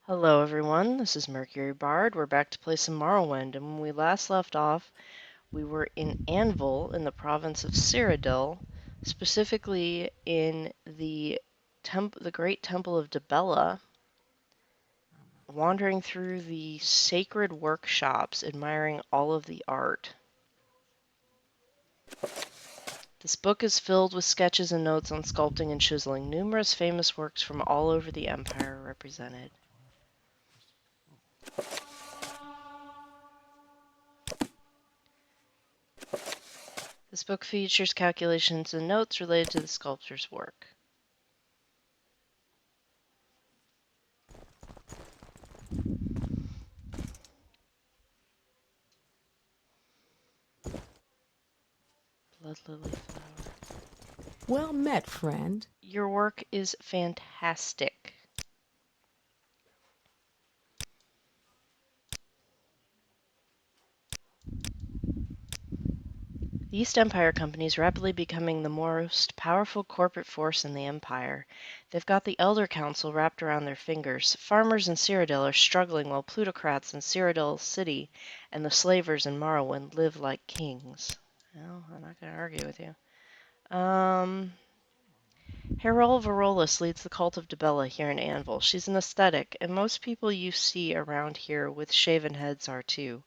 Hello everyone, this is Mercury Bard. We're back to play some Morrowind, and when we last left off, we were in Anvil in the province of Cyrodiil, specifically in the great temple of Dibella, wandering through the sacred workshops, admiring all of the art. This book is filled with sketches and notes on sculpting and chiseling. Numerous famous works from all over the Empire are represented. This book features calculations and notes related to the sculptor's work. Blood lily flower. Well met, friend. Your work is fantastic. The East Empire Company is rapidly becoming the most powerful corporate force in the Empire. They've got the Elder Council wrapped around their fingers. Farmers in Cyrodiil are struggling while plutocrats in Cyrodiil City and the slavers in Morrowind live like kings. Well, I'm not going to argue with you. Harol Varolus leads the cult of Dibella here in Anvil. She's an ascetic, and most people you see around here with shaven heads are too.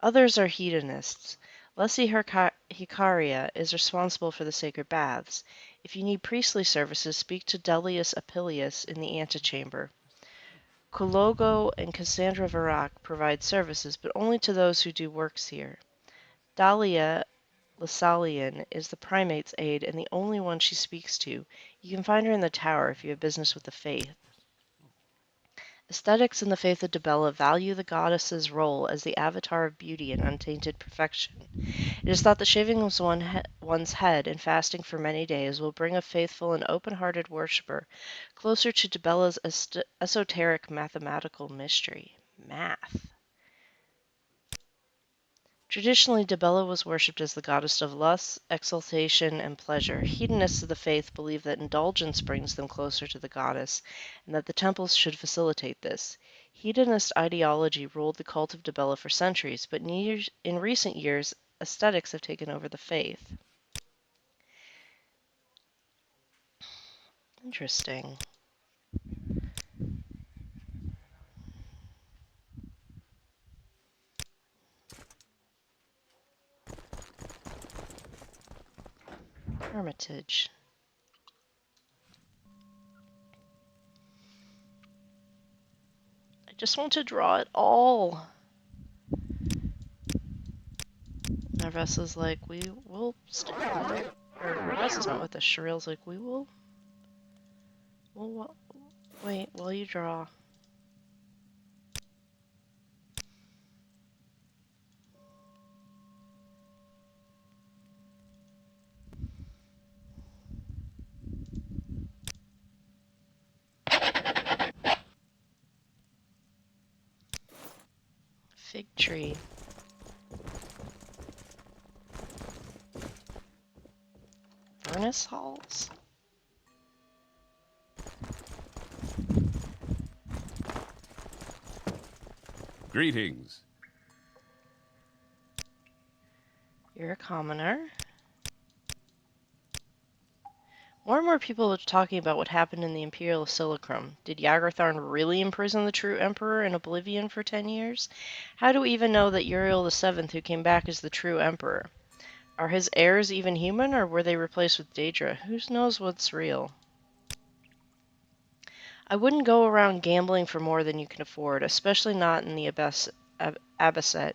Others are hedonists. Leslie Hicaria is responsible for the sacred baths. If you need priestly services, speak to Delius Apilius in the antechamber. Kulogo and Cassandra Varak provide services, but only to those who do works here. Dahlia Lasalian is the primate's aide and the only one she speaks to. You can find her in the tower if you have business with the faith. Aesthetics in the faith of Dibella value the goddess's role as the avatar of beauty and untainted perfection. It is thought that shaving one's head and fasting for many days will bring a faithful and open-hearted worshipper closer to Dibella's esoteric mathematical mystery. Math. Traditionally, Dibella was worshipped as the goddess of lust, exaltation, and pleasure. Hedonists of the faith believe that indulgence brings them closer to the goddess, and that the temples should facilitate this. Hedonist ideology ruled the cult of Dibella for centuries, but in recent years, aesthetics have taken over the faith. Interesting. Hermitage. I just want to draw it all. Narvessa's like, we will stick with it. Or Narvessa's not with us. Sharil's like, we will. Well, wait, while you draw. Fig tree. Furnace halls? Greetings. You're a commoner. More and more people are talking about what happened in the Imperial Simulacrum. Did Yaghartharn really imprison the true Emperor in Oblivion for 10 years? How do we even know that Uriel VII, who came back, is the true Emperor? Are his heirs even human, or were they replaced with Daedra? Who knows what's real? I wouldn't go around gambling for more than you can afford, especially not in the Abbaset.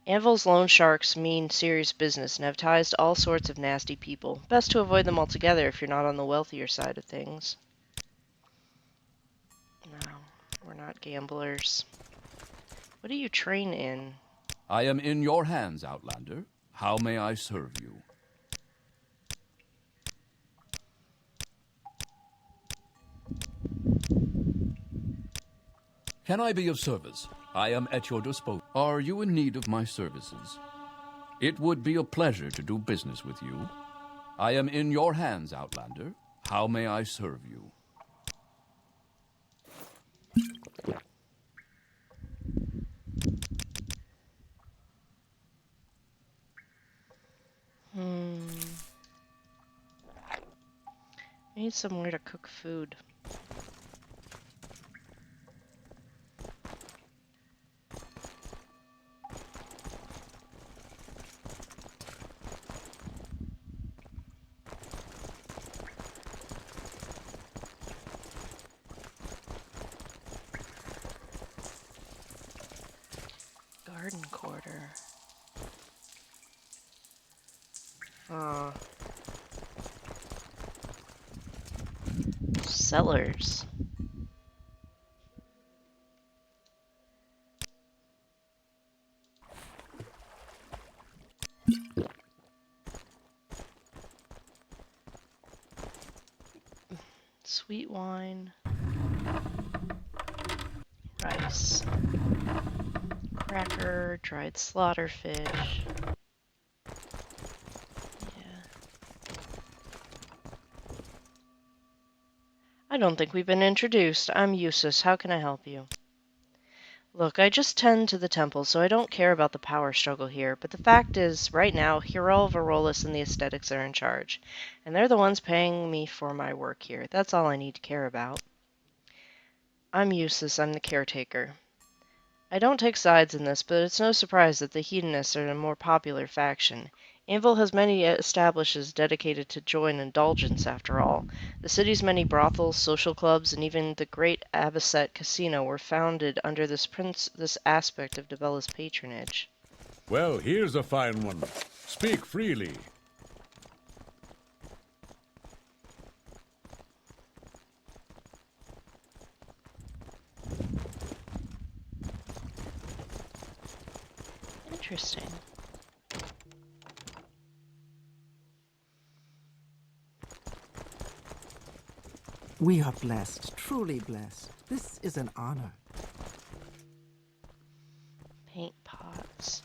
Anvil's loan sharks mean serious business and have ties to all sorts of nasty people. Best to avoid them altogether if you're not on the wealthier side of things. No, we're not gamblers. What do you train in? I am in your hands, Outlander. How may I serve you? Can I be of service? I am at your disposal. Are you in need of my services? It would be a pleasure to do business with you. I am in your hands, Outlander. How may I serve you? need somewhere to cook food. Garden quarter. Cellars. Sweet wine. Rice. Cracker. Dried slaughter fish. Yeah. I don't think we've been introduced. I'm Eustace. How can I help you? Look, I just tend to the temple, so I don't care about the power struggle here, but the fact is, right now, Hierol, Varolus, and the aesthetics are in charge, and they're the ones paying me for my work here. That's all I need to care about. I'm Eustace. I'm the caretaker. I don't take sides in this, but it's no surprise that the hedonists are a more popular faction. Anvil has many establishments dedicated to joy and indulgence, after all. The city's many brothels, social clubs, and even the great Abbaset Casino were founded under this aspect of Dibella's patronage. Well, here's a fine one. Speak freely. Interesting. We are blessed, truly blessed. This is an honor. Paint pots.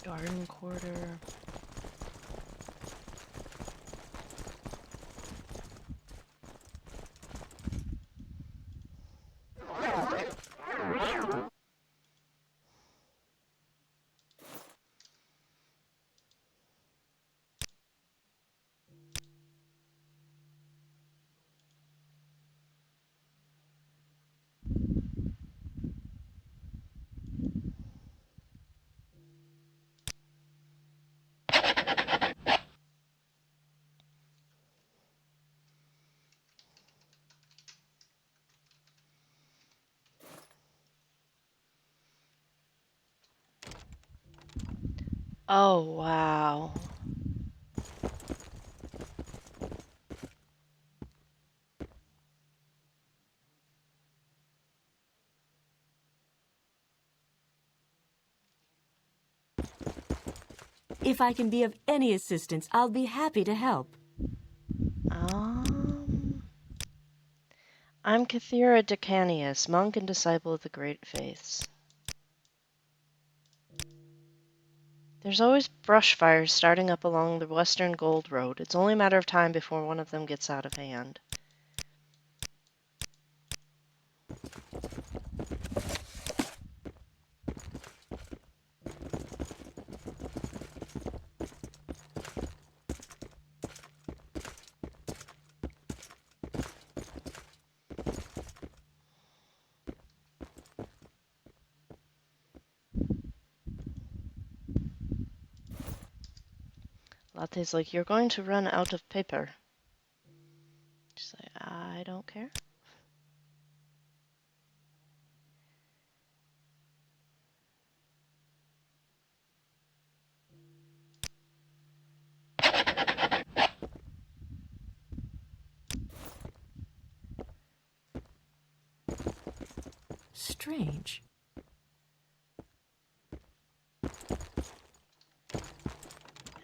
Garden quarter. Oh, wow. If I can be of any assistance, I'll be happy to help. I'm Cathera Decanius, monk and disciple of the Great Faiths. There's always brush fires starting up along the Western Gold Road. It's only a matter of time before one of them gets out of hand. Latte's like, you're going to run out of paper. She's like, I don't care. Strange.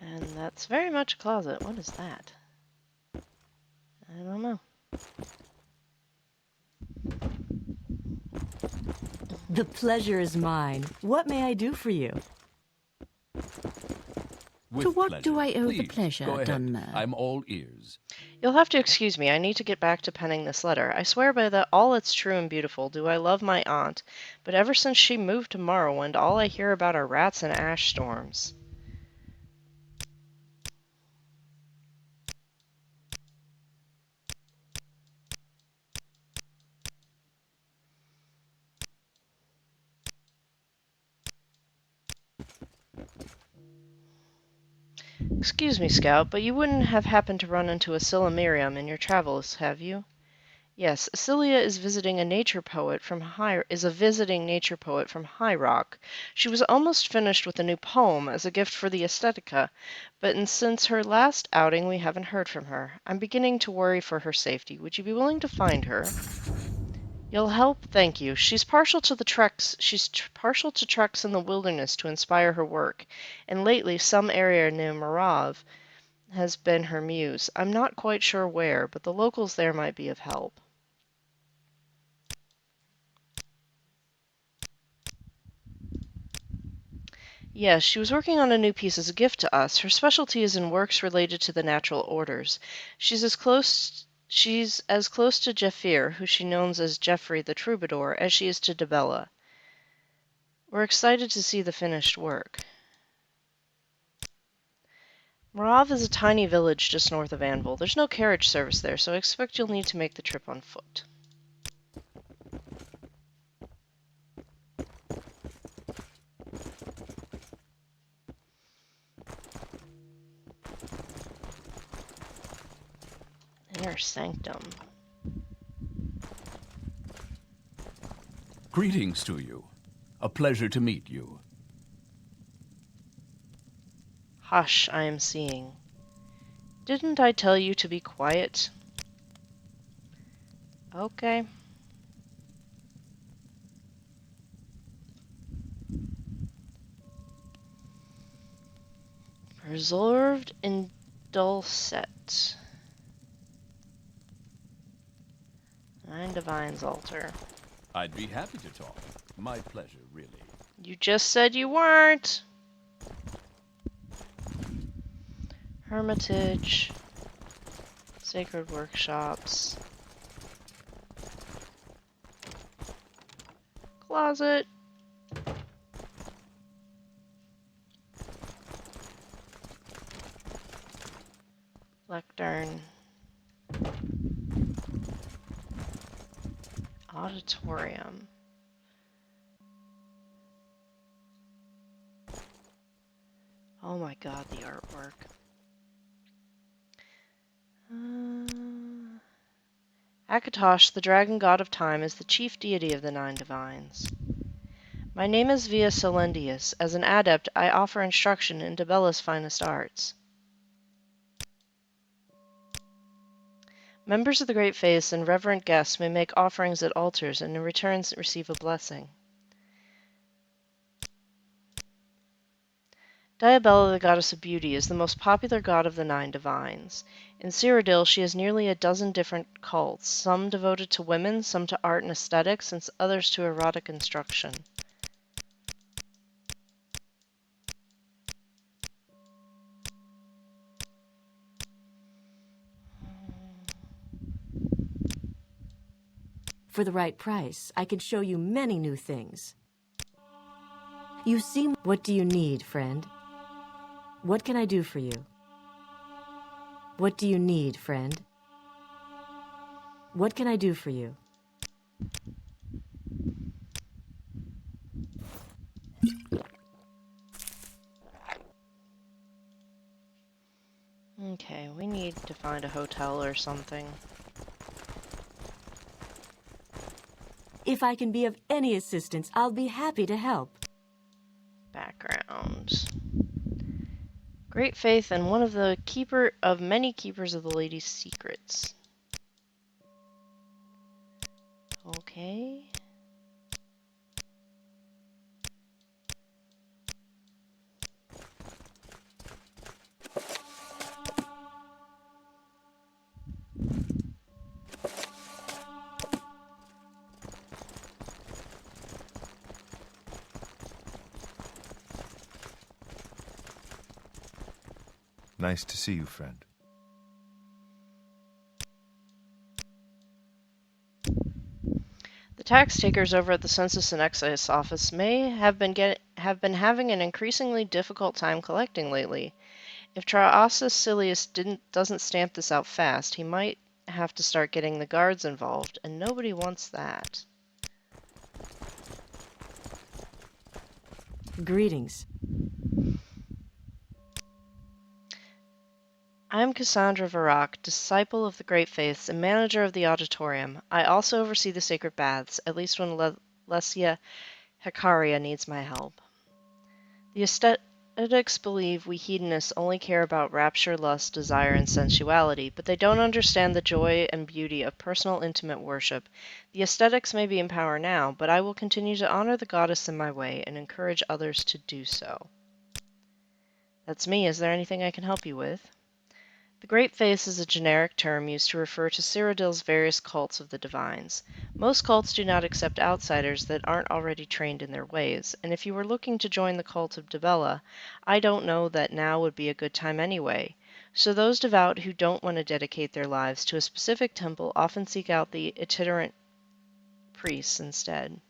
And that's very much a closet. What is that? I don't know. The pleasure is mine. What may I do for you? With To what pleasure. do I owe the Please, pleasure, go ahead. Dunmer? I'm all ears. You'll have to excuse me. I need to get back to penning this letter. I swear by that all that's true and beautiful do I love my aunt, but ever since she moved to Morrowind, all I hear about are rats and ash storms. Excuse me, Scout, but you wouldn't have happened to run into Asilla Miriam in your travels, have you? Yes, Celia is visiting a visiting nature poet from High Rock. She was almost finished with a new poem as a gift for the Estetica, but since her last outing we haven't heard from her. I'm beginning to worry for her safety. Would you be willing to find her? You'll help, thank you. She's partial to treks in the wilderness to inspire her work, and lately some area near Morav has been her muse. I'm not quite sure where, but the locals there might be of help. Yes, she was working on a new piece as a gift to us. Her specialty is in works related to the natural orders. She's as close to Jeffir, who she knows as Geoffrey the Troubadour, as she is to Dibella. We're excited to see the finished work. Morav is a tiny village just north of Anvil. There's no carriage service there, so I expect you'll need to make the trip on foot. Inner Sanctum. Greetings to you. A pleasure to meet you. Hush, I am seeing. Didn't I tell you to be quiet? Okay. Preserved in Dulcet. Nine Divine's Altar. I'd be happy to talk. My pleasure, really. You just said you weren't. Hermitage. Sacred Workshops. Closet. Lectern. Auditorium. Oh my god, the artwork. Akatosh, the dragon god of time, is the chief deity of the Nine Divines. My name is Via Solendius. As an adept, I offer instruction in Dibella's finest arts. Members of the Great Faith and reverent guests may make offerings at altars and in return receive a blessing. Dibella, the goddess of beauty, is the most popular god of the Nine Divines. In Cyrodiil, she has nearly a dozen different cults, some devoted to women, some to art and aesthetics, and others to erotic instruction. For the right price, I can show you many new things. You seem... What do you need, friend? What can I do for you? What do you need, friend? What can I do for you? Okay, we need to find a hotel or something. If I can be of any assistance, I'll be happy to help. Background. Great faith and one of the many keepers of the lady's secrets. Okay. Nice to see you, friend. tax takers over at the Census and Excise Office may have been having an increasingly difficult time collecting lately. If Traasus Silius doesn't stamp this out fast, he might have to start getting the guards involved, and nobody wants that. Greetings. I am Cassandra Varak, disciple of the Great Faiths and manager of the auditorium. I also oversee the sacred baths, at least when Lesia Hecaria needs my help. The aesthetics believe we hedonists only care about rapture, lust, desire, and sensuality, but they don't understand the joy and beauty of personal intimate worship. The aesthetics may be in power now, but I will continue to honor the goddess in my way and encourage others to do so. That's me. Is there anything I can help you with? The Great Faiths is a generic term used to refer to Cyrodiil's various cults of the divines. Most cults do not accept outsiders that aren't already trained in their ways, and if you were looking to join the cult of Dibella, I don't know that now would be a good time anyway. So those devout who don't want to dedicate their lives to a specific temple often seek out the itinerant priests instead.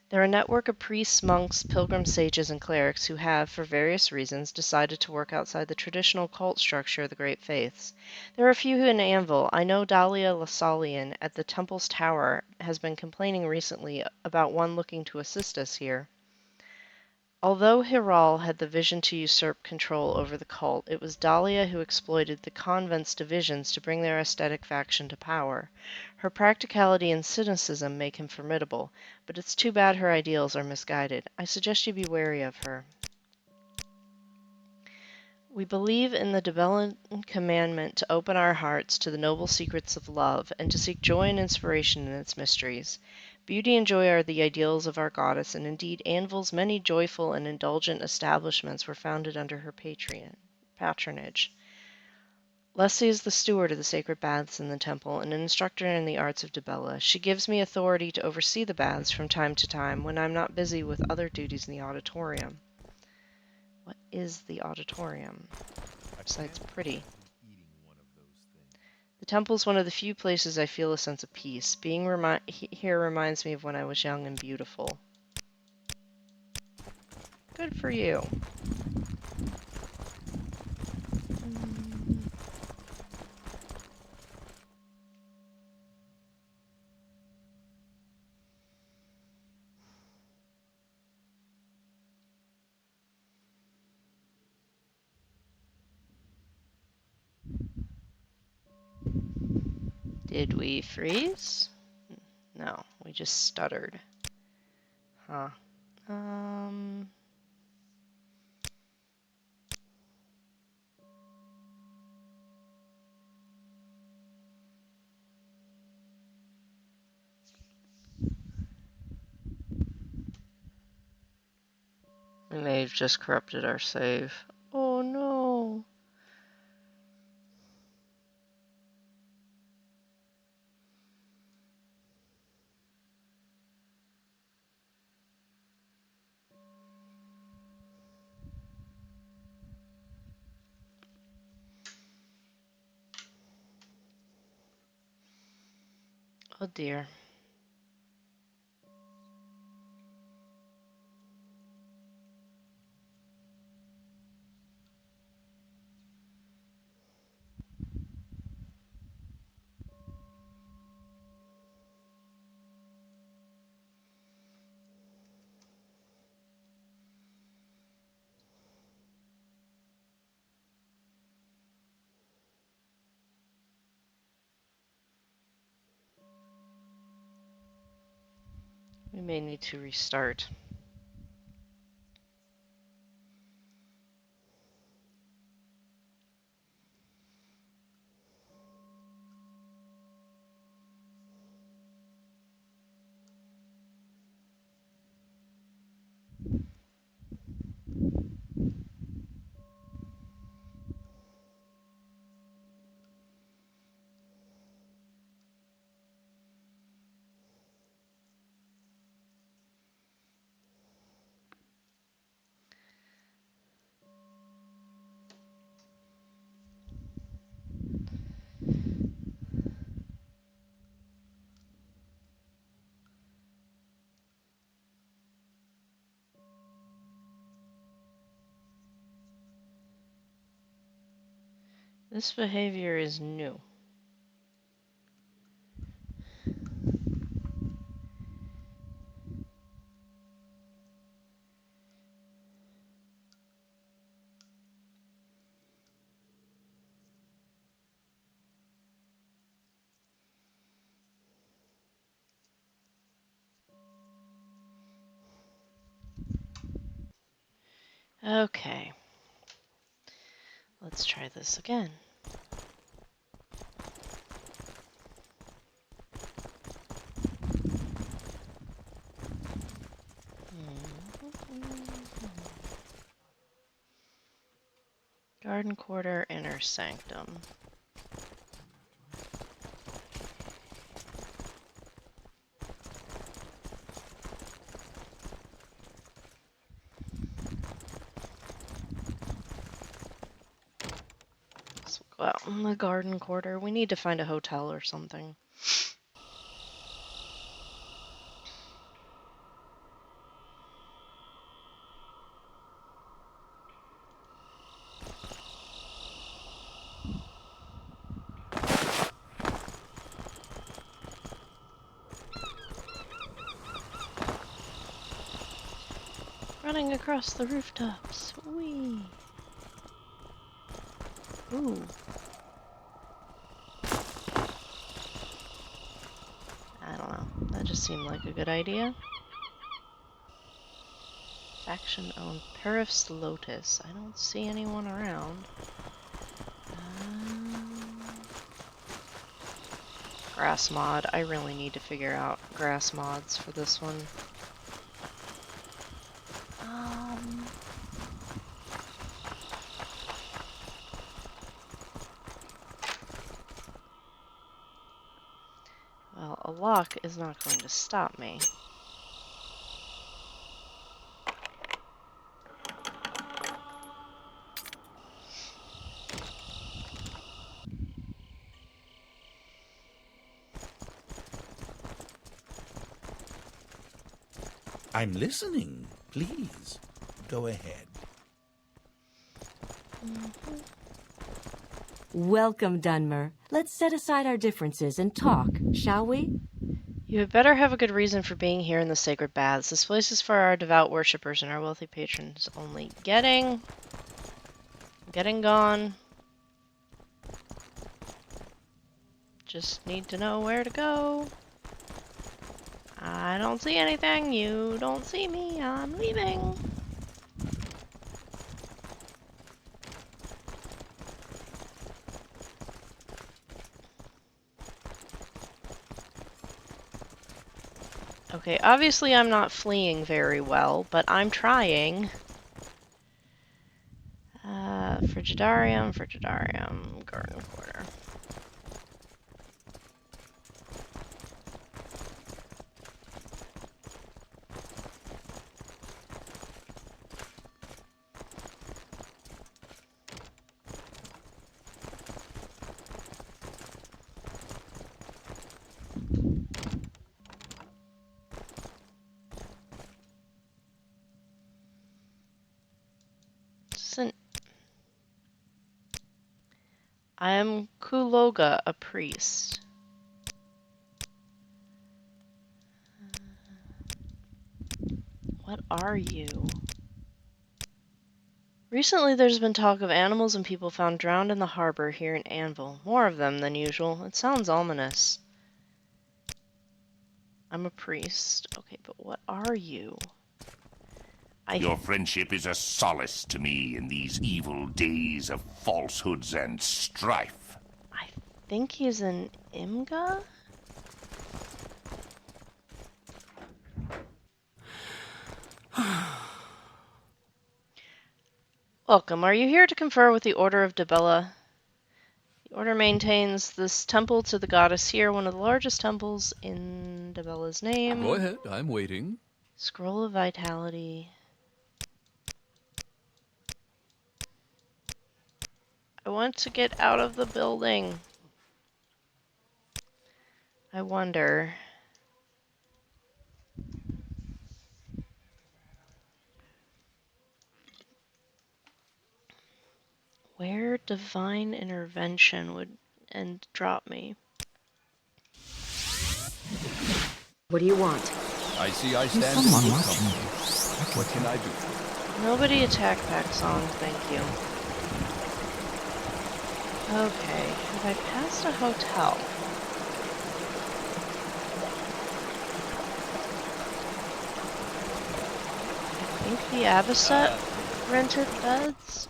They're a network of priests, monks, pilgrims, sages, and clerics who have, for various reasons, decided to work outside the traditional cult structure of the Great Faiths. There are a few in Anvil. I know Dahlia Lasalian at the Temple's Tower has been complaining recently about one looking to assist us here. Although Hiral had the vision to usurp control over the cult, it was Dahlia who exploited the convent's divisions to bring their aesthetic faction to power. Her practicality and cynicism make him formidable, but it's too bad her ideals are misguided. I suggest you be wary of her. We believe in the Dibellan commandment to open our hearts to the noble secrets of love and to seek joy and inspiration in its mysteries. Beauty and joy are the ideals of our goddess, and indeed Anvil's many joyful and indulgent establishments were founded under her patronage. Leslie is the steward of the sacred baths in the temple and an instructor in the arts of Dibella. She gives me authority to oversee the baths from time to time when I'm not busy with other duties in the auditorium. What is the auditorium? Besides pretty. The temple is one of the few places I feel a sense of peace. Being here reminds me of when I was young and beautiful. Good for you. Did we freeze? No, we just stuttered. Huh. We may have just corrupted our save. Oh no. Oh dear. We may need to restart. This behavior is new. Okay. Let's try this again. Garden quarter, inner sanctum. So we'll go out in the garden quarter. We need to find a hotel or something. Running across the rooftops. Whee! Ooh. I don't know. That just seemed like a good idea. Faction owned Perif's Lotus. I don't see anyone around. Grass mod. I really need to figure out grass mods for this one. Well, a lock is not going to stop me. I'm listening. Please, go ahead. Welcome, Dunmer. Let's set aside our differences and talk, shall we? You had better have a good reason for being here in the sacred baths. This place is for our devout worshippers and our wealthy patrons only. Getting gone. Just need to know where to go. I don't see anything. You don't see me. I'm leaving. Okay, obviously I'm not fleeing very well, but I'm trying. Frigidarium, garden quarter. I am Kuloga, a priest. What are you? Recently there's been talk of animals and people found drowned in the harbor here in Anvil. More of them than usual. It sounds ominous. I'm a priest. Okay, but what are you? Your friendship is a solace to me in these evil days of falsehoods and strife. I think he's an Imga? Welcome. Are you here to confer with the Order of Dibella? The Order maintains this temple to the goddess here, one of the largest temples in Dibella's name. Go ahead, I'm waiting. Scroll of Vitality. I want to get out of the building. I wonder. Where divine intervention would and drop me. What do you want? I see I There's stand in someone good watching company. you. What can I do? Nobody attack pack song, thank you. Okay, have I passed a hotel? I think the Avocet rented beds?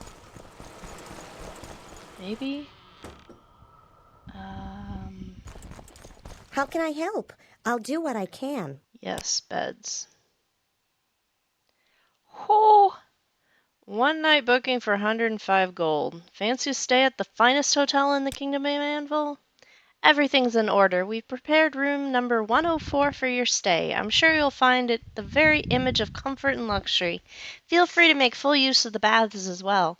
Maybe? How can I help? I'll do what I can. Yes, beds. Oh! One night booking for 105 gold. Fancy a stay at the finest hotel in the Kingdom of Anvil? Everything's in order. We've prepared room number 104 for your stay. I'm sure you'll find it the very image of comfort and luxury. Feel free to make full use of the baths as well.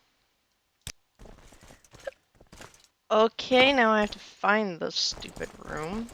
Okay, now I have to find the stupid room.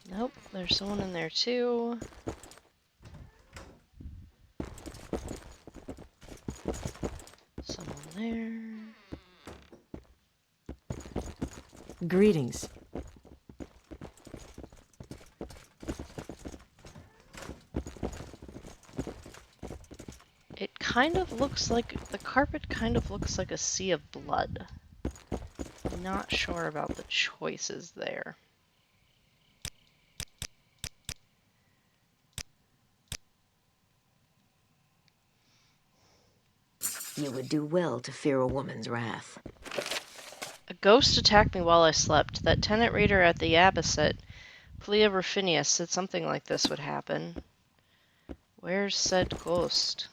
Nope, there's someone in there too. Someone there. Greetings. It kind of looks like, the carpet kind of looks like a sea of blood. I'm not sure about the choices there. You would do well to fear a woman's wrath. A ghost attacked me while I slept. That tenant reader at the Abbaset, Plea Ruffinius, said something like this would happen. Where's said ghost?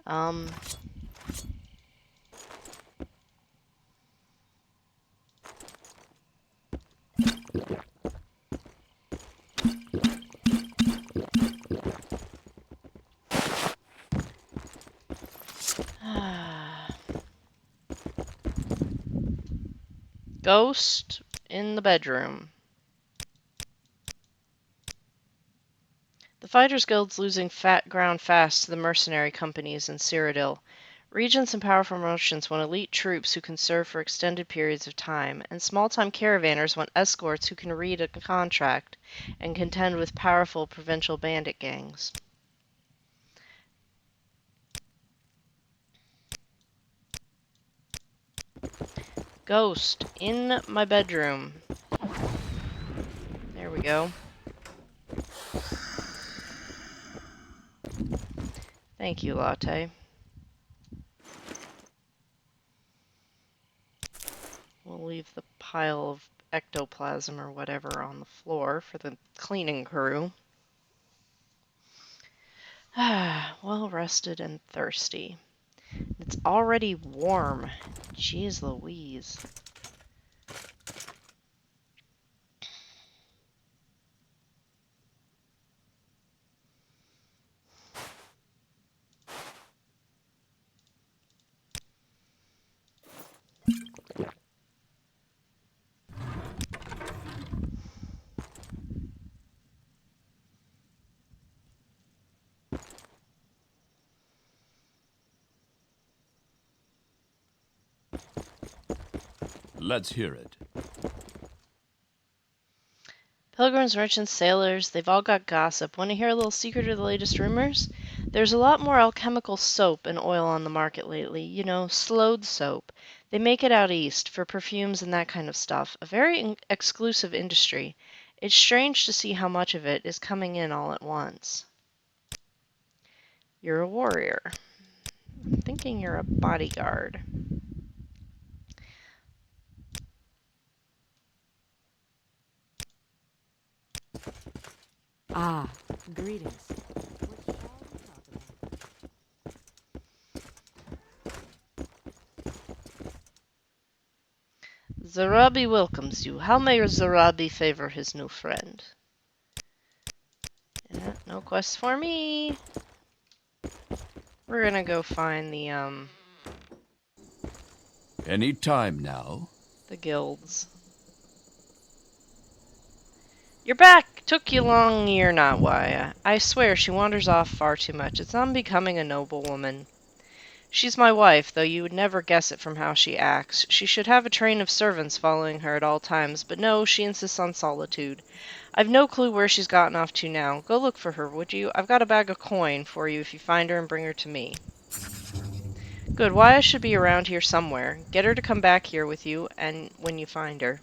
Um... Ghost in the bedroom. The Fighters Guild's losing fat ground fast to the mercenary companies in Cyrodiil. Regents and powerful merchants want elite troops who can serve for extended periods of time, and small-time caravanners want escorts who can read a contract and contend with powerful provincial bandit gangs. Ghost in my bedroom. There we go. Thank you, Latte. We'll leave the pile of ectoplasm or whatever on the floor for the cleaning crew. Well rested and thirsty. It's already warm. Jeez Louise. Let's hear it. Pilgrims, merchants, sailors, they've all got gossip. Want to hear a little secret of the latest rumors? There's a lot more alchemical soap and oil on the market lately. You know, Slode soap. They make it out east for perfumes and that kind of stuff. A very exclusive industry. It's strange to see how much of it is coming in all at once. You're a warrior. I'm thinking you're a bodyguard. Ah, greetings. What shall we talk about? Zarabi welcomes you. How may Zarabi favor his new friend? Yeah, no quest for me. We're gonna go find Any time now. the guilds. You're back! Took you long, you're not why. I swear she wanders off far too much. It's unbecoming a noble woman. She's my wife, though you would never guess it from how she acts. She should have a train of servants following her at all times, but no, she insists on solitude. I've no clue where she's gotten off to now. Go look for her, would you? I've got a bag of coin for you if you find her and bring her to me. Good, Waya should be around here somewhere. Get her to come back here with you, and when you find her.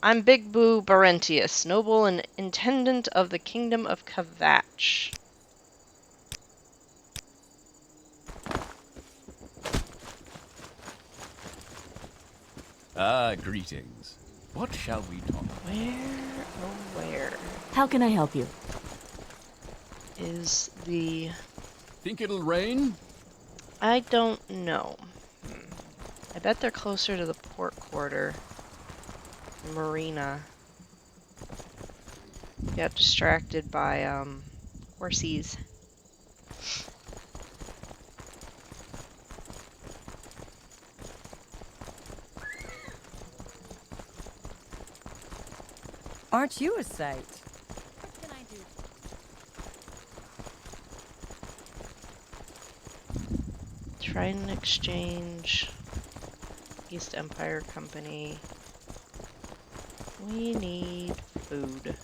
I'm Big Boo Barentius, noble and intendant of the kingdom of Kavach. Ah, greetings. What shall we talk about? Where How can I help you? is the... Think it'll rain? I don't know. I bet they're closer to the port quarter. Marina. Got distracted by, horsies. Aren't you a sight? What can I do? Trident Exchange. East Empire Company. We need food.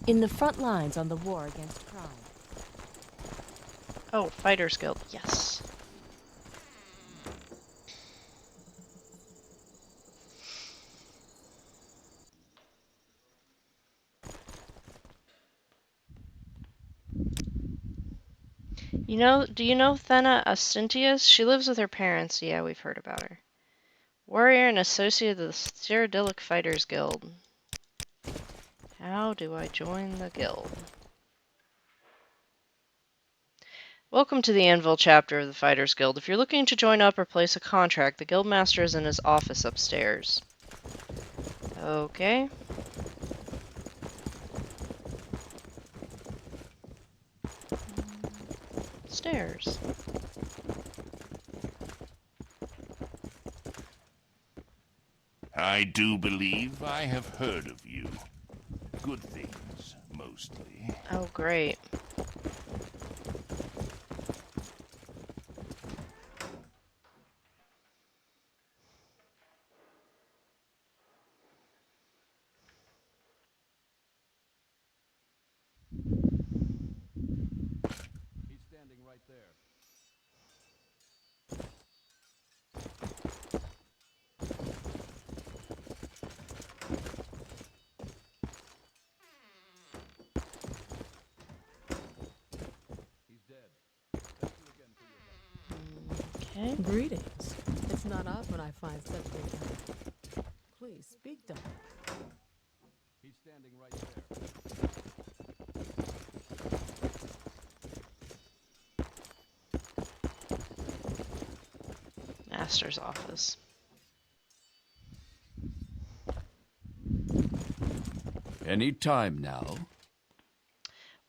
In the front lines on the war against crime. Oh, Fighters Guild. Yes. Do you know Thena Astintius? She lives with her parents. Yeah, we've heard about her. Warrior and associate of the Cyrodiilic Fighters Guild. How do I join the guild? Welcome to the Anvil chapter of the Fighters Guild. If you're looking to join up or place a contract, the guildmaster is in his office upstairs. Okay. Stairs. I do believe I have heard of you. Good things, mostly. Oh, great. He's standing right there. He's dead. Thank you again for your help. Okay. Greetings. It's not often I find such good help. Please speak to her. He's standing right there. Master's office. Any time now.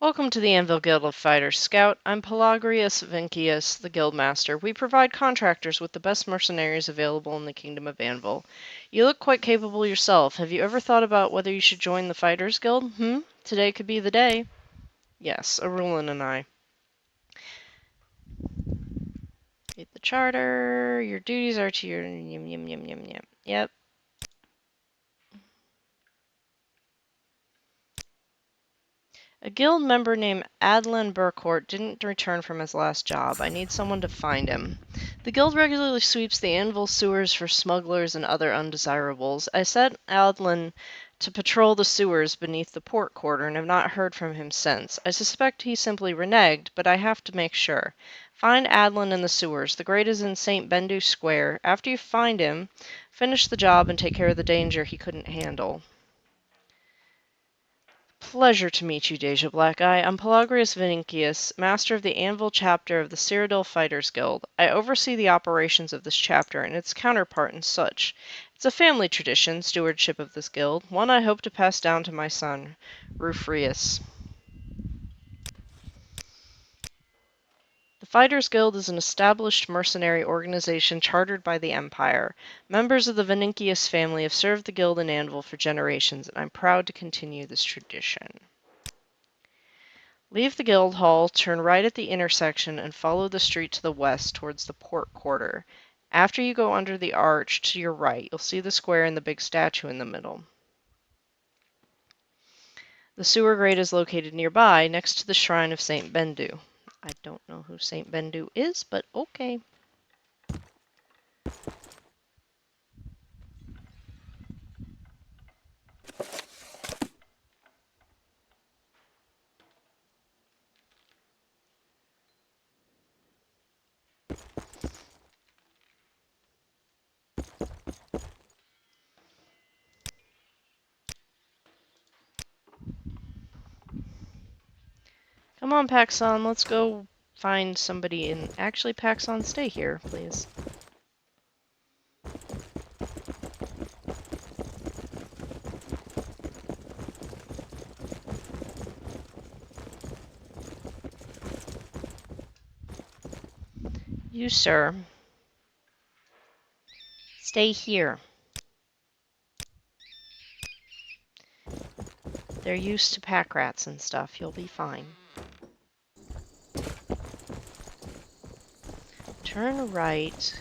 Welcome to the Anvil Guild of Fighters. Scout, I'm Pelagrius Vincius, the Guildmaster. We provide contractors with the best mercenaries available in the Kingdom of Anvil. You look quite capable yourself. Have you ever thought about whether you should join the Fighters Guild? Today could be the day. Yes, Arulin and I. Read the charter. Your duties are to your... Yum, yum, yum, yum, yum. Yep. A guild member named Adlan Burcourt didn't return from his last job. I need someone to find him. The guild regularly sweeps the Anvil sewers for smugglers and other undesirables. I sent Adlan to patrol the sewers beneath the port quarter and have not heard from him since. I suspect he simply reneged, but I have to make sure. Find Adlan in the sewers. The grate is in St. Bendu Square. After you find him, finish the job and take care of the danger he couldn't handle. Pleasure to meet you, Deja Blackeye. I'm Pelagrius Vinincius, master of the Anvil chapter of the Cyrodiil Fighters Guild. I oversee the operations of this chapter and its counterpart and such. It's a family tradition, stewardship of this guild, one I hope to pass down to my son, Rufrius. The Fighters Guild is an established mercenary organization chartered by the Empire. Members of the Vinincius family have served the guild in Anvil for generations, and I'm proud to continue this tradition. Leave the guild hall, turn right at the intersection, and follow the street to the west towards the port quarter. After you go under the arch to your right, you'll see the square and the big statue in the middle. The sewer grate is located nearby, next to the shrine of St. Bendu. I don't know who St. Bendu is, but okay. Come on, Paxson, let's go find somebody and actually, Paxson, stay here, please. You, sir. Stay here. They're used to pack rats and stuff. You'll be fine. Turn right.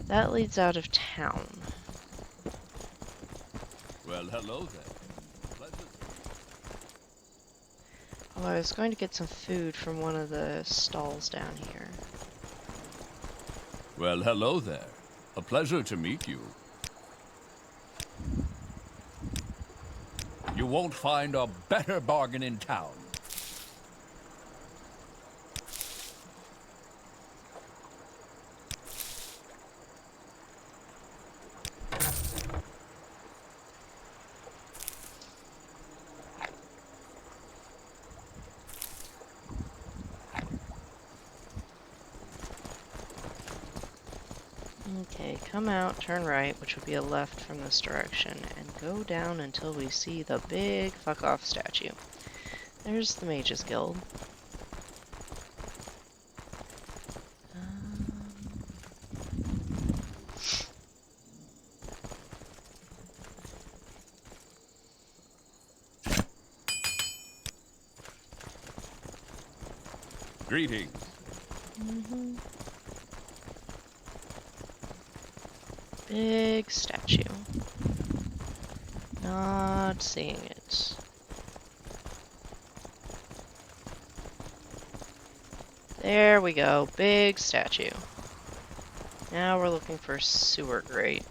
That leads out of town. Well, hello there. Pleasure. Oh, I was going to get some food from one of the stalls down here. Well, hello there. A pleasure to meet you. You won't find a better bargain in town. Okay, come out, turn right, which would be a left from this direction, and go down until we see the big fuck-off statue. There's the Mages Guild. Greetings. Big statue. Not seeing it. There we go. Big statue. Now we're looking for sewer grate.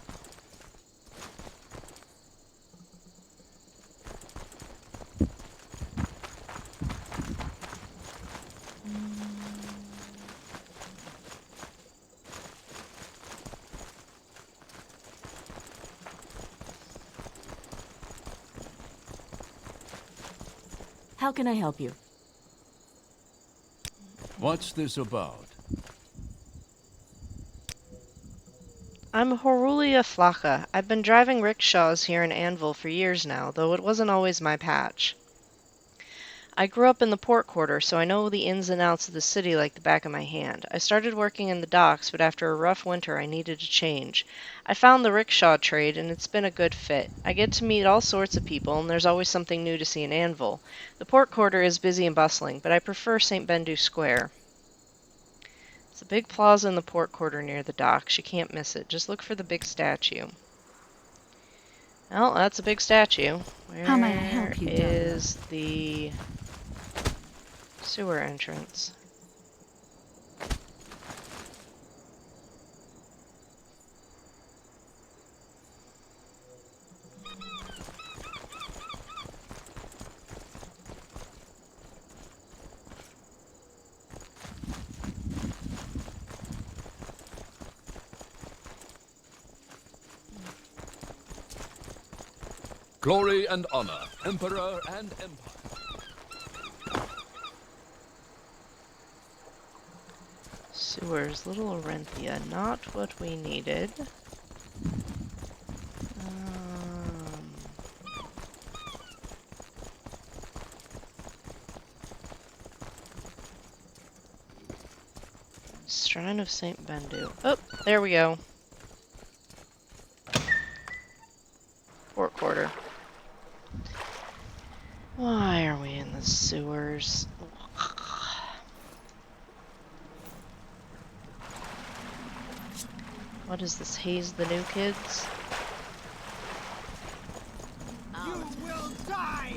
How can I help you? What's this about? I'm Horulia Flaca. I've been driving rickshaws here in Anvil for years now, though it wasn't always my patch. I grew up in the port quarter, so I know the ins and outs of the city like the back of my hand. I started working in the docks, but after a rough winter I needed a change. I found the rickshaw trade, and it's been a good fit. I get to meet all sorts of people, and there's always something new to see in Anvil. The port quarter is busy and bustling, but I prefer St. Bendu Square. It's a big plaza in the port quarter near the docks. You can't miss it. Just look for the big statue. Well, that's a big statue. Where How may I help you, is the sewer entrance? Glory and honor, emperor and empire. Sewers, Little Orenthia, not what we needed. Shrine of Saint Bendu. Oh, there we go. Port quarter. Why are we in the sewers? What is this? Haze the new kids? You will die!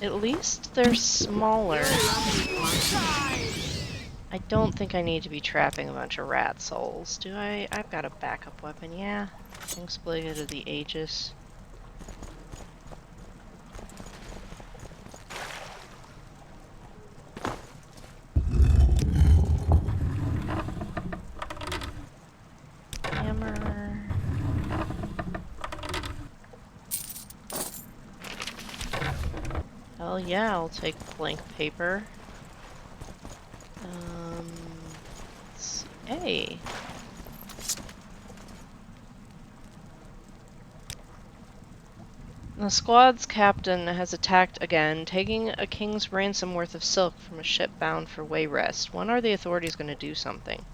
At least they're smaller. I don't think I need to be trapping a bunch of rat souls, do I? I've got a backup weapon, yeah. Thanks, Blade of the Aegis. Hammer. Hell yeah, I'll take blank paper. Let's see. Hey. The squad's captain has attacked again, taking a king's ransom worth of silk from a ship bound for Wayrest. When are the authorities going to do something?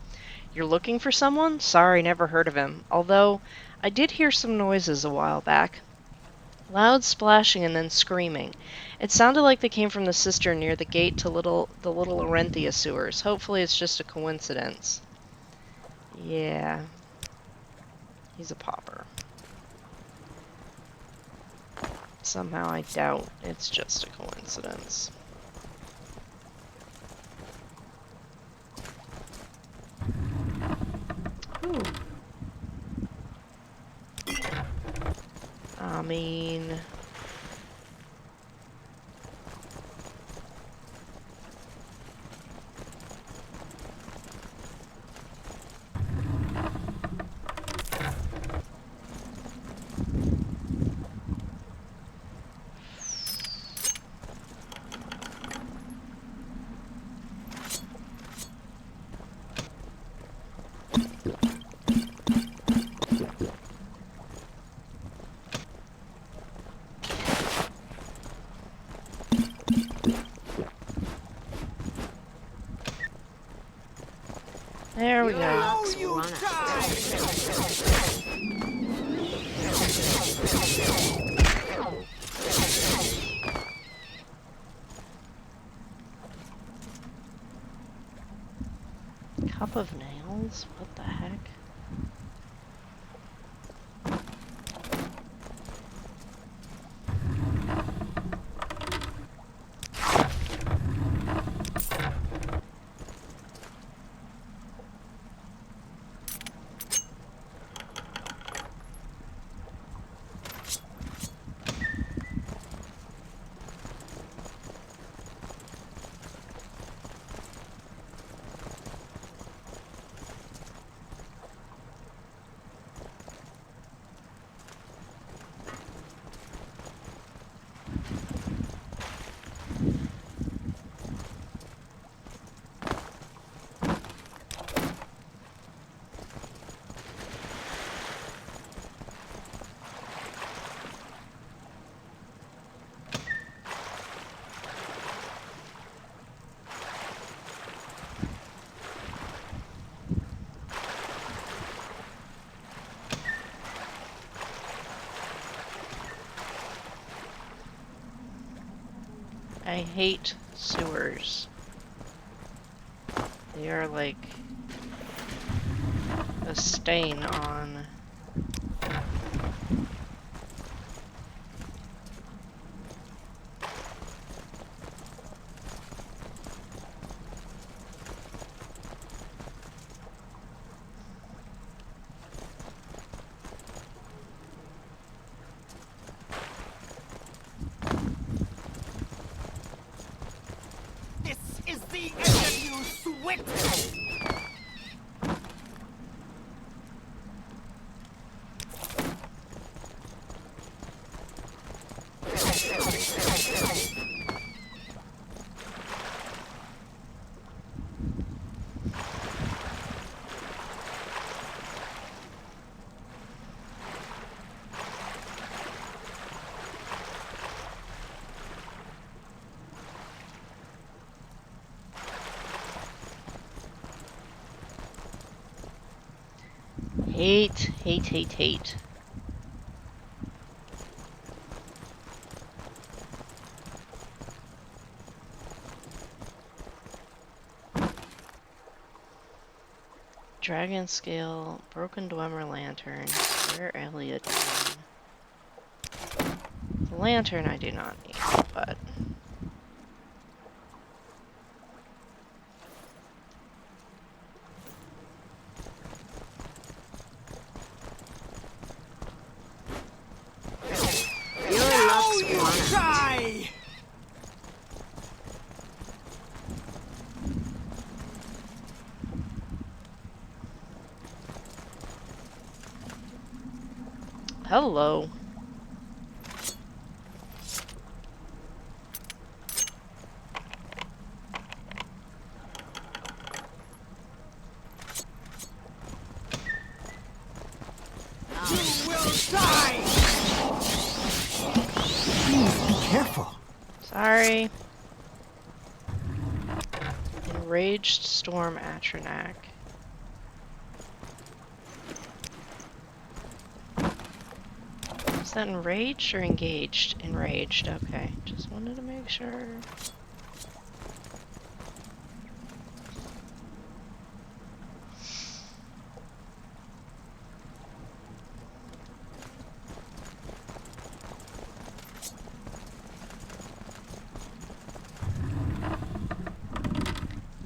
You're looking for someone? Sorry, never heard of him. Although, I did hear some noises a while back. Loud splashing and then screaming. It sounded like they came from the cistern near the gate to the Little Orenthia sewers. Hopefully it's just a coincidence. Yeah. He's a pauper. Somehow I doubt it's just a coincidence. Ooh. I mean... There we go. Cup of nails? What the heck? I hate sewers. They are like a stain on... Is the end of you, Swit! Hate, hate, hate, hate. Dragon scale, broken Dwemer lantern, rare Elliot. The lantern I do not need, but Die! hello. You will die! Please be careful. Sorry. Enraged Storm Atronak. Is that enraged or engaged? Enraged, okay. Just wanted to make sure.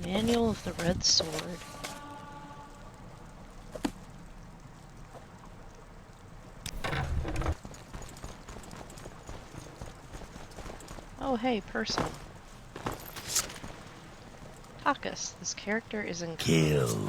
Manual of the Red Sword. Oh hey, person. Takas, this character is in Kill.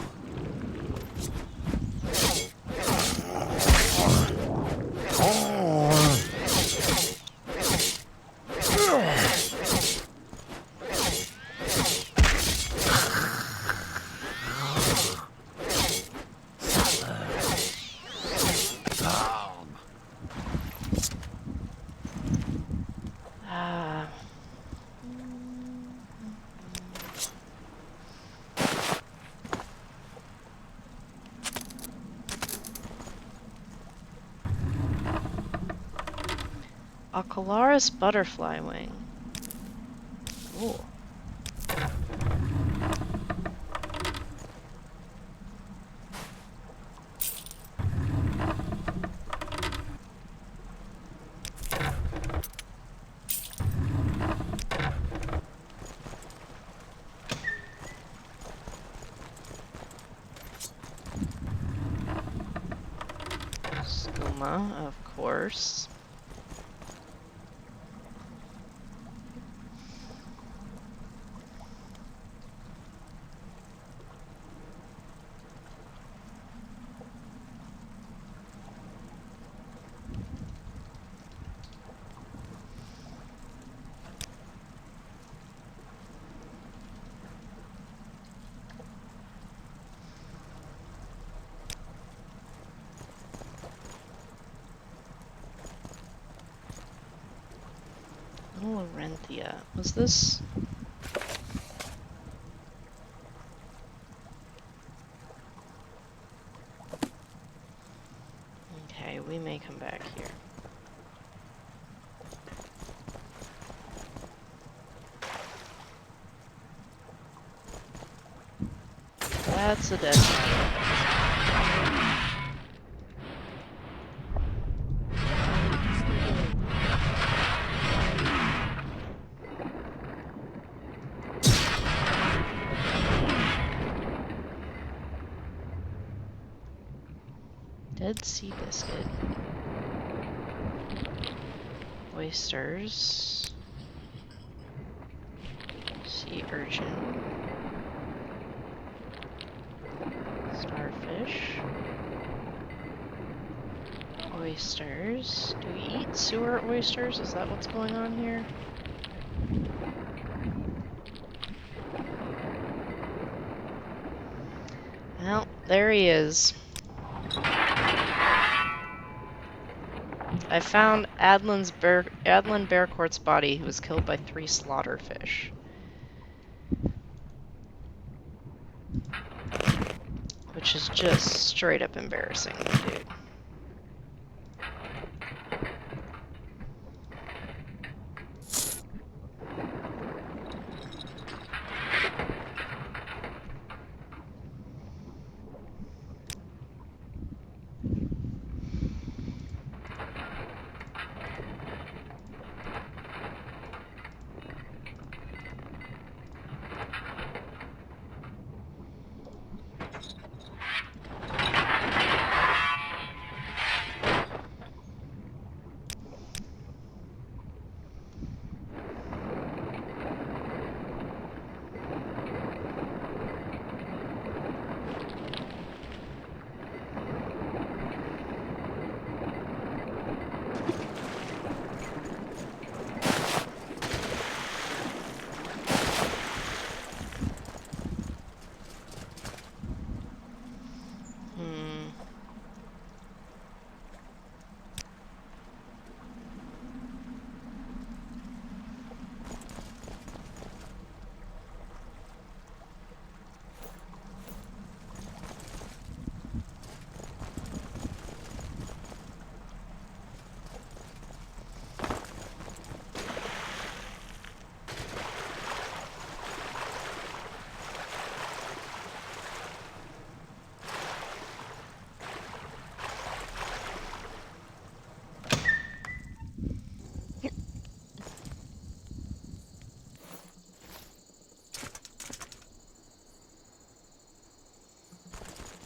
Ah. Ocularis butterfly wing. Ooh. Skooma, of course. Larenthia. Was this? Okay, we may come back here. That's a dead end. Dead sea biscuit. Oysters. Sea urchin. Starfish. oysters. Do we eat sewer oysters? Is that what's going on here? Well, there he is. I found Adlin Bearcourt's body, who was killed by 3 slaughterfish. Which is just straight up embarrassing, dude.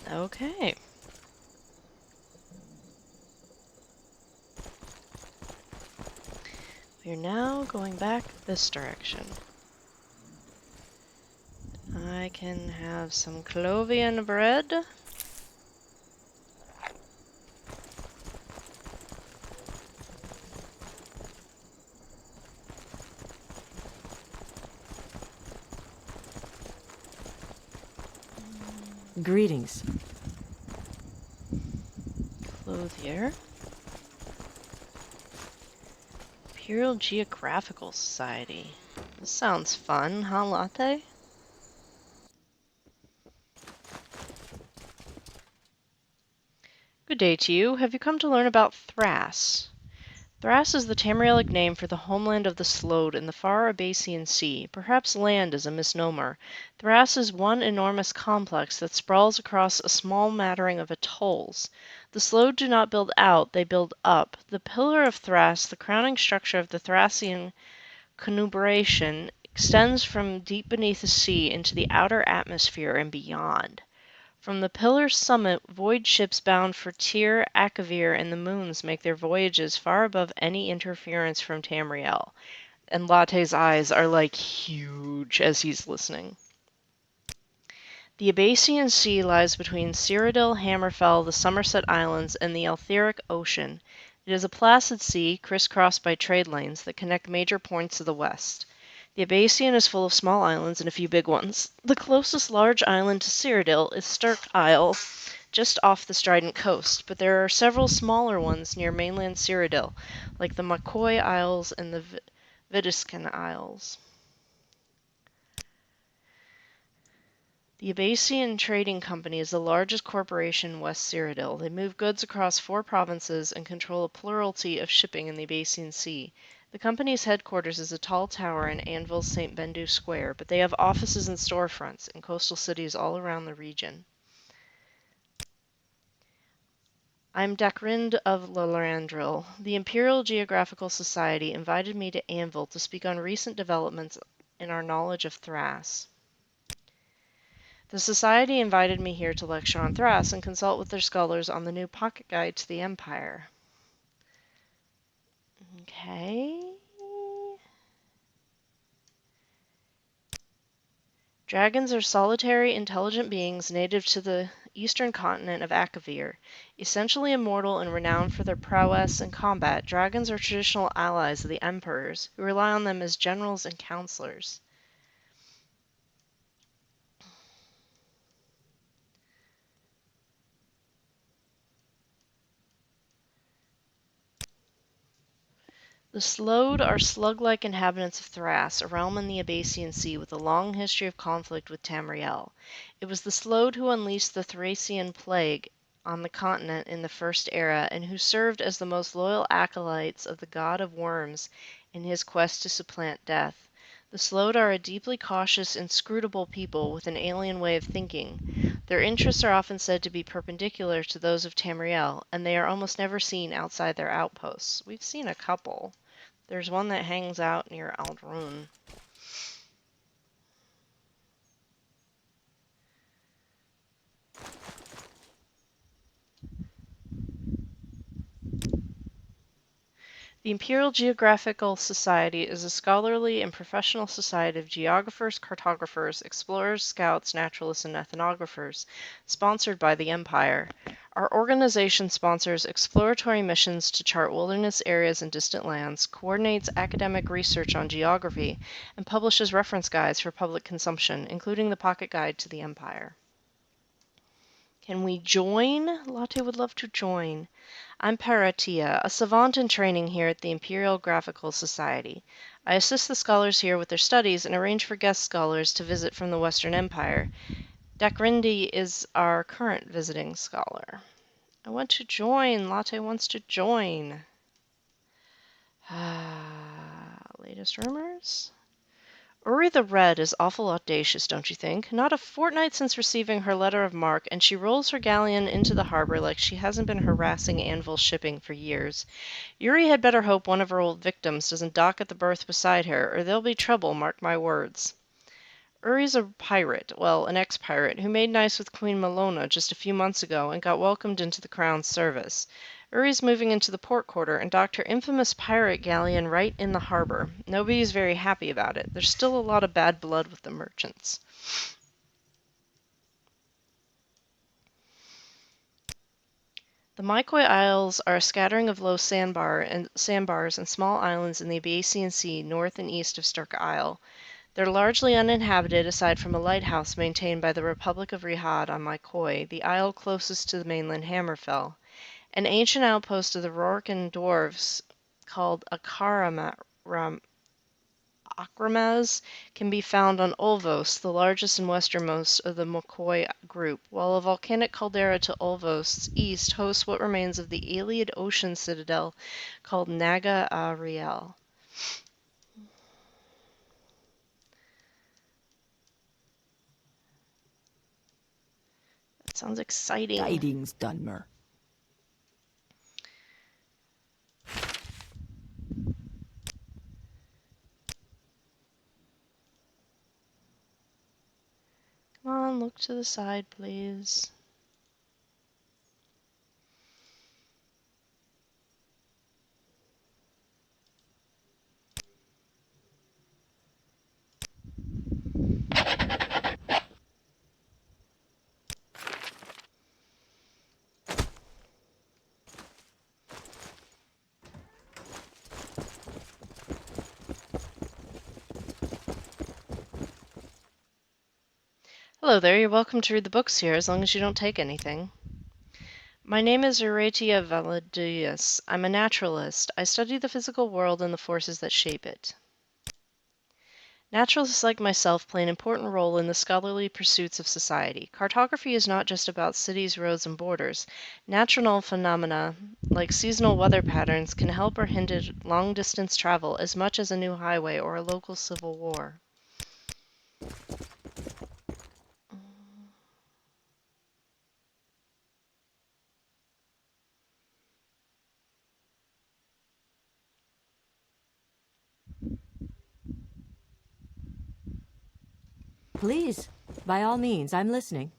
Okay. We're now going back this direction. I can have some Clovian bread. Greetings. Clothier. Imperial Geographical Society. This sounds fun, huh, Latte? Good day to you. Have you come to learn about Thrass? Thrass is the Tamrielic name for the homeland of the Slode in the far Abasian Sea. Perhaps land is a misnomer. Thrass is one enormous complex that sprawls across a small mattering of atolls. The Slode do not build out, they build up. The pillar of Thrass, the crowning structure of the Thrassian conglomeration, extends from deep beneath the sea into the outer atmosphere and beyond. From the pillar's summit, void ships bound for Tyr, Akavir, and the moons make their voyages far above any interference from Tamriel. And Latte's eyes are like huge as he's listening. The Abasian Sea lies between Cyrodiil, Hammerfell, the Somerset Islands, and the Eltheric Ocean. It is a placid sea, crisscrossed by trade lanes that connect major points of the west. The Abasian is full of small islands and a few big ones. The closest large island to Cyrodiil is Stirk Isle, just off the Strident coast, but there are several smaller ones near mainland Cyrodiil, like the McCoy Isles and the Vidiscan Isles. The Abasian Trading Company is the largest corporation in West Cyrodiil. They move goods across 4 provinces and control a plurality of shipping in the Abasian Sea. The company's headquarters is a tall tower in Anvil's St. Bendu Square, but they have offices and storefronts in coastal cities all around the region. I'm Dakrind of Lalandril. The Imperial Geographical Society invited me to Anvil to speak on recent developments in our knowledge of Thrass. The Society invited me here to lecture on Thrass and consult with their scholars on the new pocket guide to the Empire. Okay. Dragons are solitary, intelligent beings native to the eastern continent of Akavir. Essentially immortal and renowned for their prowess and combat, dragons are traditional allies of the emperors, who rely on them as generals and counselors. The Slode are slug-like inhabitants of Thrace, a realm in the Abacian Sea with a long history of conflict with Tamriel. It was the Slode who unleashed the Thracian plague on the continent in the First Era, and who served as the most loyal acolytes of the god of worms in his quest to supplant death. The Slode are a deeply cautious, inscrutable people with an alien way of thinking. Their interests are often said to be perpendicular to those of Tamriel, and they are almost never seen outside their outposts. We've seen a couple. There's one that hangs out near Aldrun. The Imperial Geographical Society is a scholarly and professional society of geographers, cartographers, explorers, scouts, naturalists, and ethnographers, sponsored by the Empire. Our organization sponsors exploratory missions to chart wilderness areas and distant lands, coordinates academic research on geography, and publishes reference guides for public consumption, including the Pocket Guide to the Empire. Can we join? Latte would love to join. I'm Paratia, a savant in training here at the Imperial Graphical Society. I assist the scholars here with their studies and arrange for guest scholars to visit from the Western Empire. Dakrindi is our current visiting scholar. I want to join. Latte wants to join. Latest rumors? Uri the Red is awful audacious, don't you think? Not a fortnight since receiving her letter of marque, and she rolls her galleon into the harbor like she hasn't been harassing Anvil shipping for years. Uri had better hope one of her old victims doesn't dock at the berth beside her, or there'll be trouble, mark my words. Uri's a pirate, well, an ex-pirate, who made nice with Queen Malona just a few months ago and got welcomed into the Crown's service. Uri's moving into the port quarter and docked her infamous pirate galleon right in the harbor. Nobody's very happy about it. There's still a lot of bad blood with the merchants. The Mykoi Isles are a scattering of low sandbars and small islands in the Abacian Sea north and east of Sturk Isle. They're largely uninhabited aside from a lighthouse maintained by the Republic of Rihad on Mykoi, the isle closest to the mainland Hammerfell. An ancient outpost of the Rorqual dwarves called Akramaz can be found on Olvos, the largest and westernmost of the Mykoi group, while a volcanic caldera to Olvos' east hosts what remains of the Iliad ocean citadel called Naga Ariel. That sounds exciting. Tidings, Dunmer. Come on, look to the side, please. Hello there, you're welcome to read the books here as long as you don't take anything. My name is Uratia Valadius. I'm a naturalist. I study the physical world and the forces that shape it. Naturalists like myself play an important role in the scholarly pursuits of society. Cartography is not just about cities, roads, and borders. Natural phenomena, like seasonal weather patterns, can help or hinder long-distance travel as much as a new highway or a local civil war. Please, by all means, I'm listening.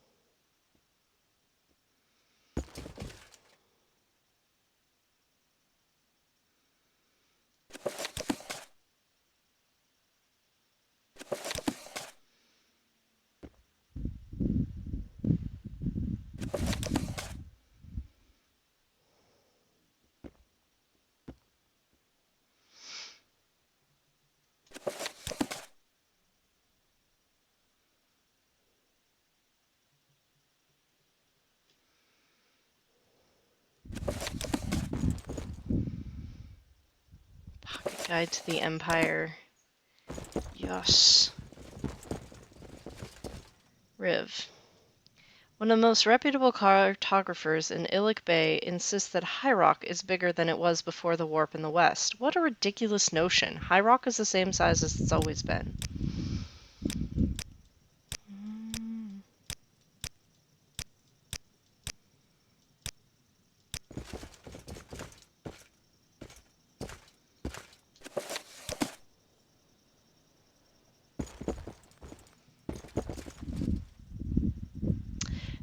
Guide to the Empire. Yes. Riv. One of the most reputable cartographers in Illic Bay insists that High Rock is bigger than it was before the warp in the west. What a ridiculous notion. High Rock is the same size as it's always been.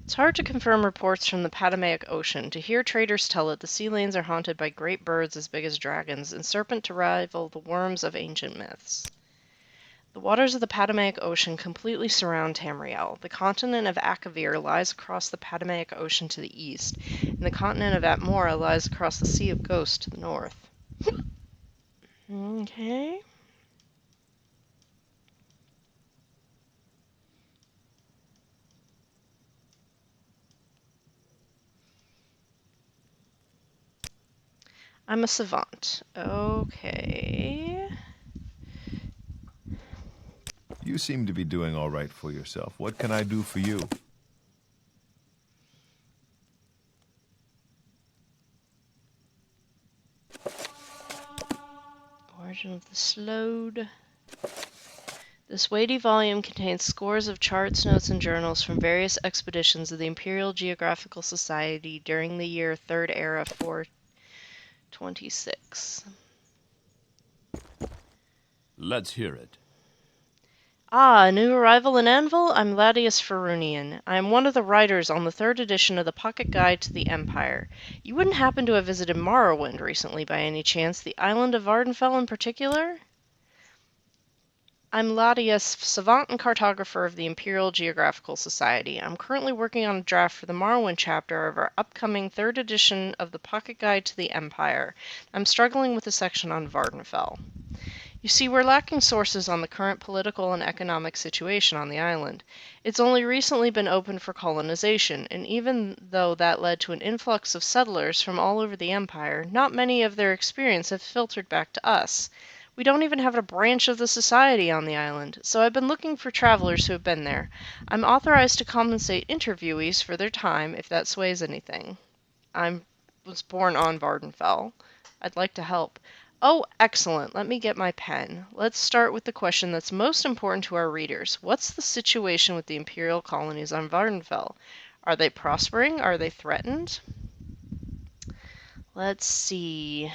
It's hard to confirm reports from the Patamaic Ocean. To hear traders tell it, the sea lanes are haunted by great birds as big as dragons, and serpent to rival the worms of ancient myths. The waters of the Patamaic Ocean completely surround Tamriel. The continent of Akavir lies across the Patamaic Ocean to the east, and the continent of Atmora lies across the Sea of Ghosts to the north. Okay. I'm a savant. Okay. You seem to be doing all right for yourself. What can I do for you? Origin of the Slode. This weighty volume contains scores of charts, notes, and journals from various expeditions of the Imperial Geographical Society during the year Third Era 426. Let's hear it. Ah, a new arrival in Anvil? I'm Ladius Ferunian. I am one of the writers on the third edition of the Pocket Guide to the Empire. You wouldn't happen to have visited Morrowind recently by any chance, the island of Vardenfell in particular? I'm Ladius, savant and cartographer of the Imperial Geographical Society. I'm currently working on a draft for the Morrowind chapter of our upcoming third edition of the Pocket Guide to the Empire. I'm struggling with a section on Vardenfell. You see, we're lacking sources on the current political and economic situation on the island. It's only recently been opened for colonization, and even though that led to an influx of settlers from all over the Empire, not many of their experience have filtered back to us. We don't even have a branch of the society on the island, so I've been looking for travelers who have been there. I'm authorized to compensate interviewees for their time, if that sways anything. I was born on Vardenfell. I'd like to help. Oh, excellent. Let me get my pen. Let's start with the question that's most important to our readers. What's the situation with the Imperial colonies on Vardenfell? Are they prospering? Are they threatened? Let's see.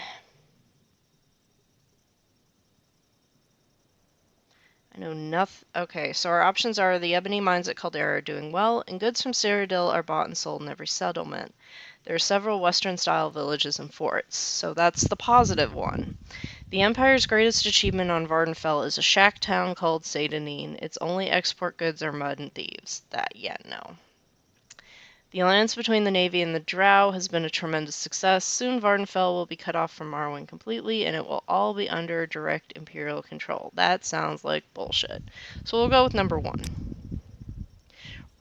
I know nothing. Okay, so our options are the ebony mines at Caldera are doing well, and goods from Cyrodiil are bought and sold in every settlement. There are several Western-style villages and forts, so that's the positive one. The Empire's greatest achievement on Vardenfell is a shack town called Seydanine. Its only export goods are mud and thieves. That, yeah, no. The alliance between the Navy and the Drow has been a tremendous success. Soon Vardenfell will be cut off from Morrowind completely, and it will all be under direct Imperial control. That sounds like bullshit. So we'll go with number 1.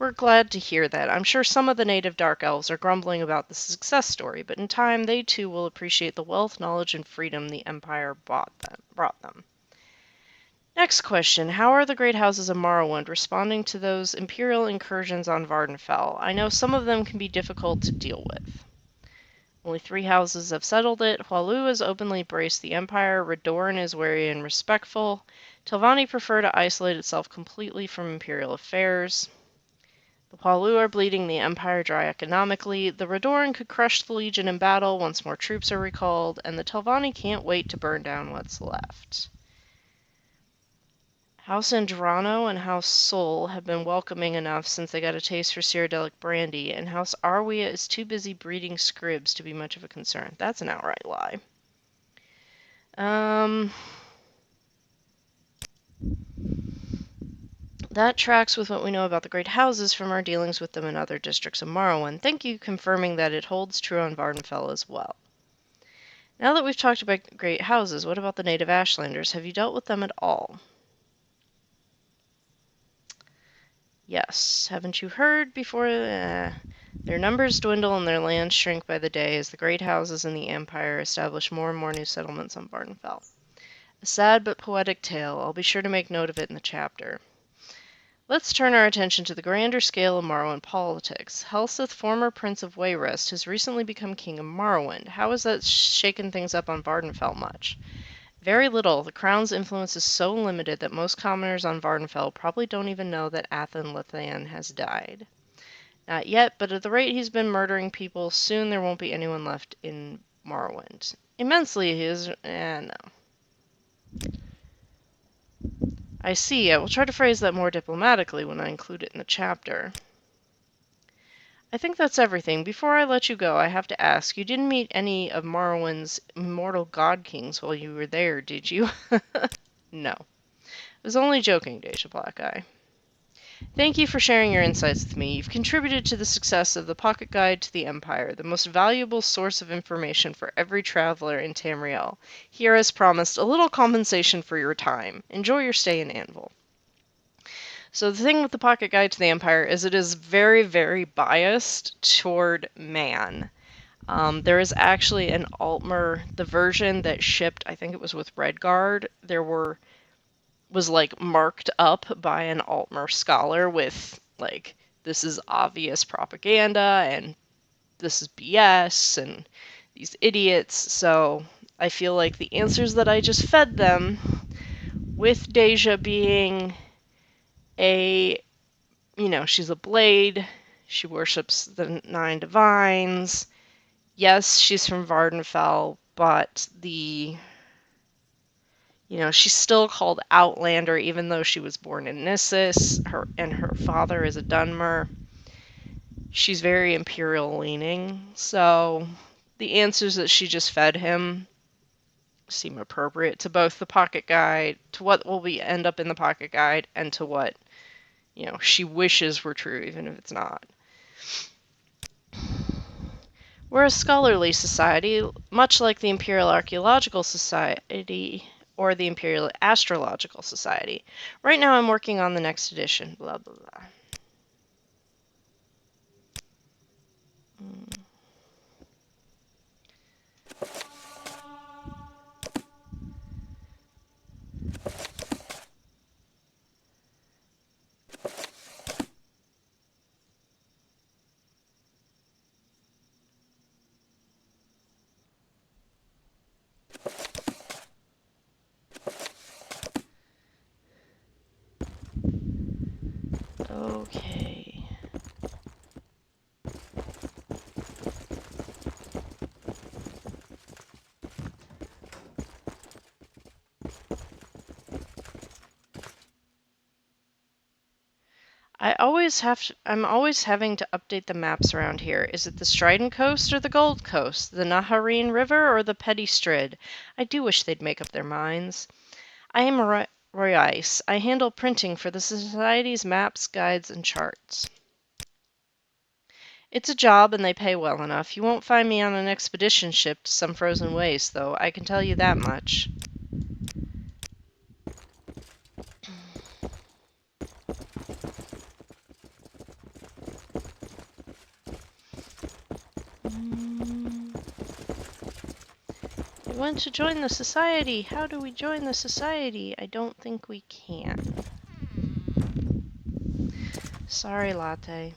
We're glad to hear that. I'm sure some of the native Dark Elves are grumbling about the success story, but in time they too will appreciate the wealth, knowledge, and freedom the Empire brought them. Next question. How are the great houses of Morrowind responding to those Imperial incursions on Vardenfell? I know some of them can be difficult to deal with. Only 3 houses have settled it. Hualu has openly braced the Empire. Redoran is wary and respectful. Telvanni prefer to isolate itself completely from Imperial affairs. The Hualu are bleeding the Empire dry economically. The Redoran could crush the Legion in battle once more troops are recalled. And the Telvanni can't wait to burn down what's left. House Andrano and House Sol have been welcoming enough since they got a taste for Cyrodiilic brandy, and House Arwia is too busy breeding scribs to be much of a concern. That's an outright lie. That tracks with what we know about the Great Houses from our dealings with them in other districts of Morrowind. Thank you confirming that it holds true on Vardenfell as well. Now that we've talked about Great Houses, what about the native Ashlanders? Have you dealt with them at all? Yes. Haven't you heard before? Their numbers dwindle and their lands shrink by the day as the great houses in the Empire establish more and more new settlements on Vardenfell. A sad but poetic tale. I'll be sure to make note of it in the chapter. Let's turn our attention to the grander scale of Morrowind politics. Helseth, former Prince of Wayrest, has recently become King of Morrowind. How has that shaken things up on Vardenfell much? Very little. The Crown's influence is so limited that most commoners on Vardenfell probably don't even know that Athen Lethan has died. Not yet, but at the rate he's been murdering people, soon there won't be anyone left in Morrowind. Immensely he is... no. I see. I will try to phrase that more diplomatically when I include it in the chapter. I think that's everything. Before I let you go, I have to ask, you didn't meet any of Morrowind's immortal god kings while you were there, did you? No. I was only joking, Deja Blackeye. Thank you for sharing your insights with me. You've contributed to the success of the Pocket Guide to the Empire, the most valuable source of information for every traveler in Tamriel. Here, as promised, a little compensation for your time. Enjoy your stay in Anvil. So the thing with the Pocket Guide to the Empire is it is very, very biased toward man. There is actually an Altmer, the version that shipped, I think it was with Redguard, was like marked up by an Altmer scholar with like, this is obvious propaganda and this is BS and these idiots. So I feel like the answers that I just fed them, with Deja being she's a blade, she worships the Nine Divines. Yes, she's from Vardenfell, but she's still called Outlander, even though she was born in Nissus, and her father is a Dunmer. She's very imperial leaning, so the answers that she just fed him seem appropriate to both the Pocket Guide, to what will end up in the Pocket Guide, and to what, she wishes were true, even if it's not. We're a scholarly society, much like the Imperial Archaeological Society or the Imperial Astrological Society. Right now I'm working on the next edition, blah, blah, blah. Okay. I'm always having to update the maps around here. Is it the Strident Coast or the Gold Coast? The Naharine River or the Petty Strid? I do wish they'd make up their minds. I am Royce. I handle printing for the Society's maps, guides, and charts. It's a job and they pay well enough. You won't find me on an expedition ship to some frozen waste, though, I can tell you that much. We want to join the Society. How do we join the Society? I don't think we can. Sorry, Latte.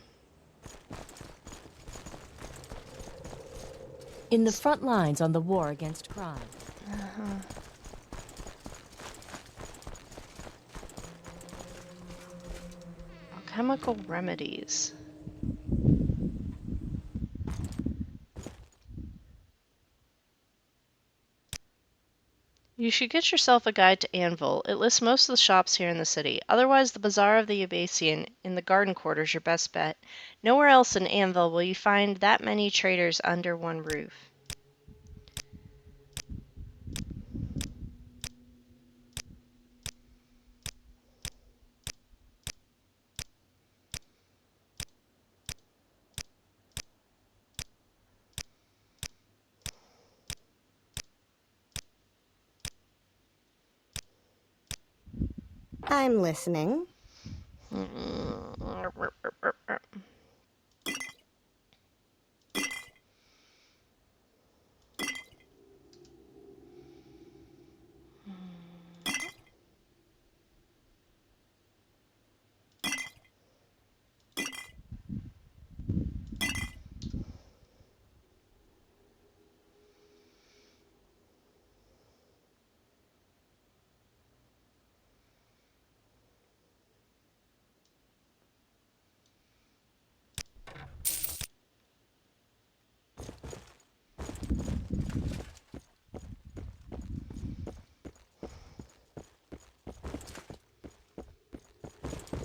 In the front lines on the war against crime. Alchemical remedies. You should get yourself a guide to Anvil. It lists most of the shops here in the city. Otherwise, the Bazaar of the Abasian in the garden quarter is your best bet. Nowhere else in Anvil will you find that many traders under one roof. I'm listening.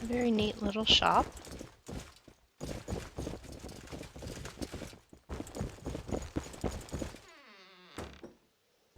Very neat little shop.